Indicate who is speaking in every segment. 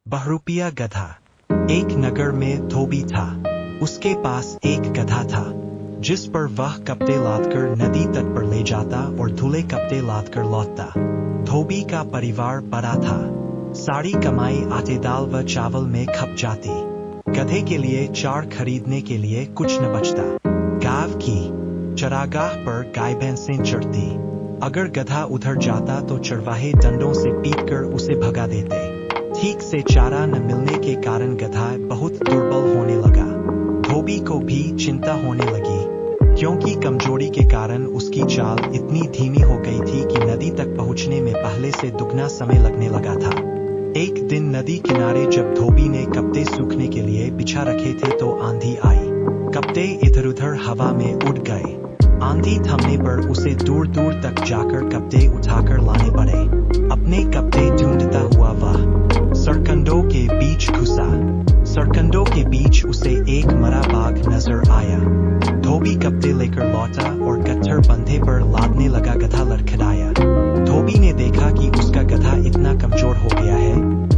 Speaker 1: बहुरूपिया गधा। एक नगर में धोबी था। उसके पास एक गधा था जिस पर वह कपड़े लादकर नदी तट पर ले जाता और धुले कपड़े लादकर लौटता। धोबी का परिवार बड़ा था। सारी कमाई आटे दाल व चावल में खप जाती। गधे के लिए चार खरीदने के लिए कुछ न बचता। गांव की चरागाह पर गाय भैंसें चरती। अगर गधा उधर जाता तो चरवाहे डंडों से पीटकर उसे भगा देते। ठीक से चारा न मिलने के कारण गधा बहुत दुर्बल होने लगा। धोबी को भी चिंता होने लगी क्योंकि कमजोरी के कारण उसकी चाल इतनी धीमी हो गई थी कि नदी तक पहुंचने में पहले से दुगना समय लगने लगा था। एक दिन नदी किनारे जब धोबी ने कपड़े सूखने के लिए बिछा रखे थे तो आंधी आई। कपड़े इधर उधर हवा में उड़ गए। आंधी थमने पर उसे दूर दूर तक जाकर कपड़े उठाकर लाने पड़े। अपने कपड़े ढूंढता हुआ वह सरकंडों के बीच घुसा। सरकंडों के बीच उसे एक मरा बाघ नजर आया। धोबी कपड़े लेकर लौटा और गट्ठर बंधे पर लादने लगा। गधा लड़खड़ाया। धोबी ने देखा कि उसका गधा इतना कमजोर हो गया है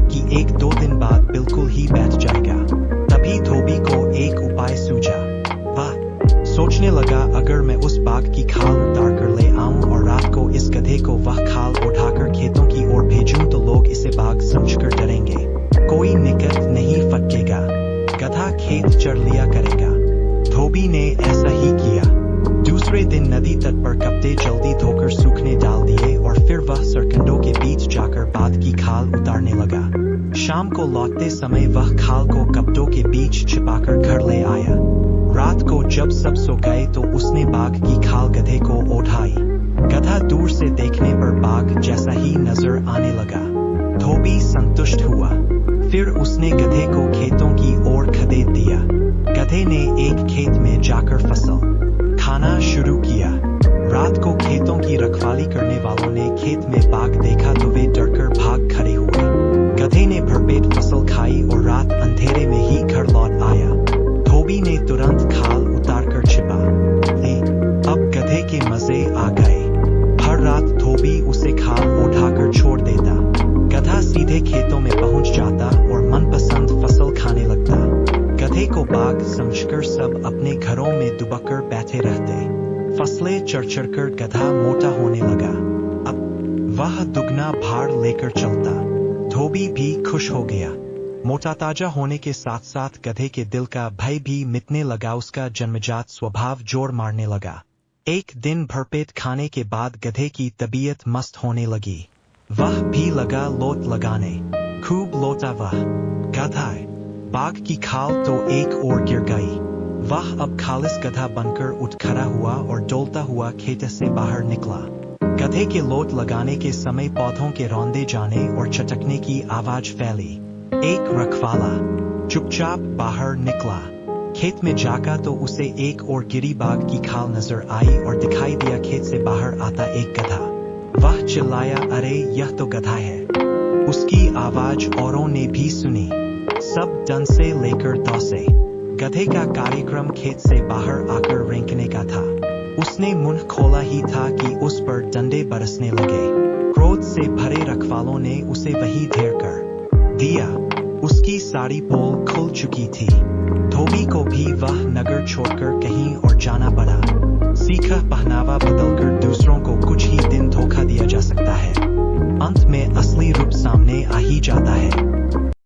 Speaker 1: कि 1-2 दिन बाद बिल्कुल ही बैठ जाएगा। तभी धोबी को एक उपाय सूझा। वह सोचने लगा, अगर मैं उस बाघ की खाल उतार कर ले आऊं और रात को इस गधे को वह खाल उठाकर खेतों की ओर भेजूं तो लोग इसे बाघ समझकर डरेंगे। कोई निकट नहीं फटकेगा। गधा खेत चर लिया करेगा। धोबी ने ऐसा ही किया। दूसरे दिन नदी तट पर कपड़े जल्दी धोकर सूखने डाल दिए और फिर वह सरकंडों के बीच जाकर बाघ की खाल उतारने लगा। शाम को लौटते समय वह खाल को कपड़ों के बीच छिपाकर घर ले आया। रात को जब सब सो गए तो उसने बाघ की खाल गधे को ओढ़ाई। गधा दूर से देखने पर बाघ जैसा ही नजर आने लगा। धोबी संतुष्ट हुआ। फिर उसने गधे को खेतों की ओर खदेड़ दिया। गधे ने एक खेत में जाकर फसल खाना शुरू किया। रात को खेतों की रखवाली करने वालों ने खेत में बाघ देखा तो वे डरकर भाग खड़े हुए। गधे ने भरपेट फसल खाई और रात अंधेरे में ही घर लौट आया। धोबी ने तुरंत खाल उतारकर छिपा ली। अब गधे के मजे आ गए। हर रात धोबी उसे खाल उठाकर छोड़ देता। गधा सीधे खेतों में पहुंच जाता और मनपसंद फसल खाने लगता। गधे को बाघ समझकर सब अपने घरों में दुबककर बैठे रहते। फसलें चर कर गधा मोटा होने लगा। अब वह दुगना भार लेकर चलता। धोबी भी खुश हो गया। मोटा ताजा होने के साथ साथ गधे के दिल का भय भी मिटने लगा। उसका जन्मजात स्वभाव जोर मारने लगा। एक दिन भरपेट खाने के बाद गधे की तबीयत मस्त होने लगी। वह भी लगा लोट लगाने। खूब लोटा वह। गधा बाघ की खाल तो एक ओर गिर गई। वह अब खालिस गधा बनकर उठ खड़ा हुआ और डोलता हुआ खेत से बाहर निकला। गधे के लोट लगाने के समय पौधों के रौंदे जाने और चटकने की आवाज फैली। एक रखवाला चुपचाप बाहर निकला। खेत में जागा तो उसे एक और गिरी बाघ की खाल नजर आई और दिखाई दिया खेत से बाहर आता एक गधा। वह चिल्लाया, अरे यह तो गधा है। उसकी आवाज औरों ने भी सुनी। सब डन से लेकर दौड़े। गधे का कार्यक्रम खेत से बाहर आकर रेंकने का था। उसने मुंह खोला ही था कि उस पर डंडे बरसने लगे। क्रोध से भरे रखवालों ने उसे वही ढेर कर दिया। उसकी सारी पोल खुल चुकी थी। धोबी को भी वह नगर छोड़कर कहीं और जाना पड़ा। सीखा पहनावा बदलकर दूसरों को कुछ ही दिन धोखा दिया जा सकता है। अंत में असली रूप सामने आ ही जाता है।